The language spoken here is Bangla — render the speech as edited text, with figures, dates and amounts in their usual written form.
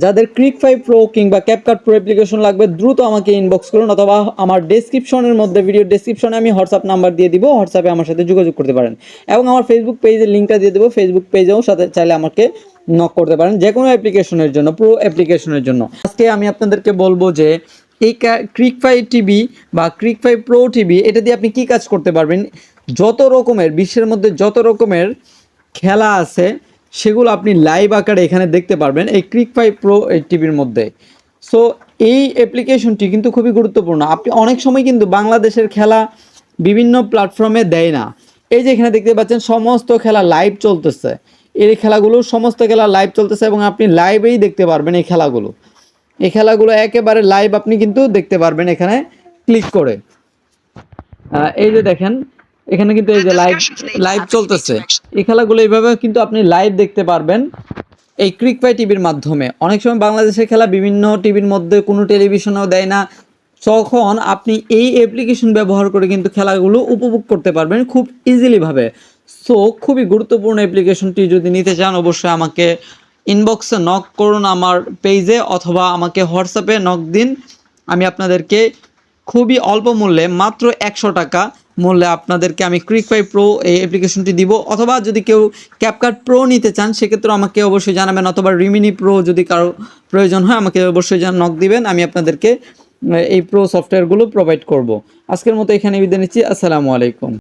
যাদের ক্রিক 5 প্রো কিংবা ক্যাপকাট প্রো অ্যাপ্লিকেশন লাগবে দ্রুত আমাকে ইনবক্স করুন, অথবা আমার ডেসক্রিপশনের মধ্যে ভিডিও ডেসক্রিপশনে আমি হোয়াটসঅ্যাপ নাম্বার দিয়ে দিব, হোয়াটসঅ্যাপে আমার সাথে যোগাযোগ করতে পারেন। এবং আমার ফেসবুক পেজের লিঙ্কটা দিয়ে দেবো, ফেসবুক পেজেও সাথে চাইলে আমাকে নক করতে পারেন যে কোনো অ্যাপ্লিকেশনের জন্য, প্রো অ্যাপ্লিকেশনের জন্য। আজকে আমি আপনাদেরকে বলবো যে এই ক্রিক 5 টিভি বা ক্রিক 5 প্রো টিভি এটা দিয়ে আপনি কী কাজ করতে পারবেন। যত রকমের বিশ্বের মধ্যে যত রকমের খেলা আছে সেগুলো আপনি লাইভ আকারে এখানে দেখতে পারবেন এই ক্রিক 5 প্রো এই টিভির মধ্যে। সো এই অ্যাপ্লিকেশনটি কিন্তু খুবই গুরুত্বপূর্ণ। আপনি অনেক সময় কিন্তু বাংলাদেশের খেলা বিভিন্ন প্ল্যাটফর্মে দেয় না। এই যে এখানে দেখতে পাচ্ছেন সমস্ত খেলা লাইভ চলতেছে, এই খেলাগুলো সমস্ত খেলা লাইভ চলতেছে এবং আপনি লাইভেই দেখতে পারবেন এই খেলাগুলো একেবারে লাইভ আপনি কিন্তু দেখতে পারবেন এখানে ক্লিক করে। এই যে দেখেন এখানে কিন্তু এই যে লাইভ চলতেছে, এই খেলাগুলো এইভাবে কিন্তু আপনি লাইভ দেখতে পারবেন এই ক্রিক 5 টিভির মাধ্যমে। অনেক সময় বাংলাদেশের খেলা বিভিন্ন টিভির মধ্যে কোনো টেলিভিশনেও দেয় না, তখন আপনি এই অ্যাপ্লিকেশন ব্যবহার করে কিন্তু খেলাগুলো উপভোগ করতে পারবেন খুব ইজিলিভাবে। সো খুবই গুরুত্বপূর্ণ অ্যাপ্লিকেশনটি, যদি নিতে চান অবশ্যই আমাকে ইনবক্সে নক করুন আমার পেজে, অথবা আমাকে হোয়াটসঅ্যাপে নক দিন। আমি আপনাদেরকে খুবই অল্প মূল্যে মাত্র 100 টাকা মূল্যে আপনাদেরকে আমি ক্রিক 5 প্রো এই অ্যাপ্লিকেশনটি দিব। অথবা যদি কেউ ক্যাপকাট প্রো নিতে চান সেক্ষেত্রে আমাকে অবশ্যই জানাবেন, অথবা রিমিনি প্রো যদি কারো প্রয়োজন হয় আমাকে অবশ্যই নক দিবেন, আমি আপনাদেরকে এই প্রো সফটওয়্যারগুলো প্রোভাইড করব। আজকের মতো এখানে বিদায় নিচ্ছি। আসসালামু আলাইকুম।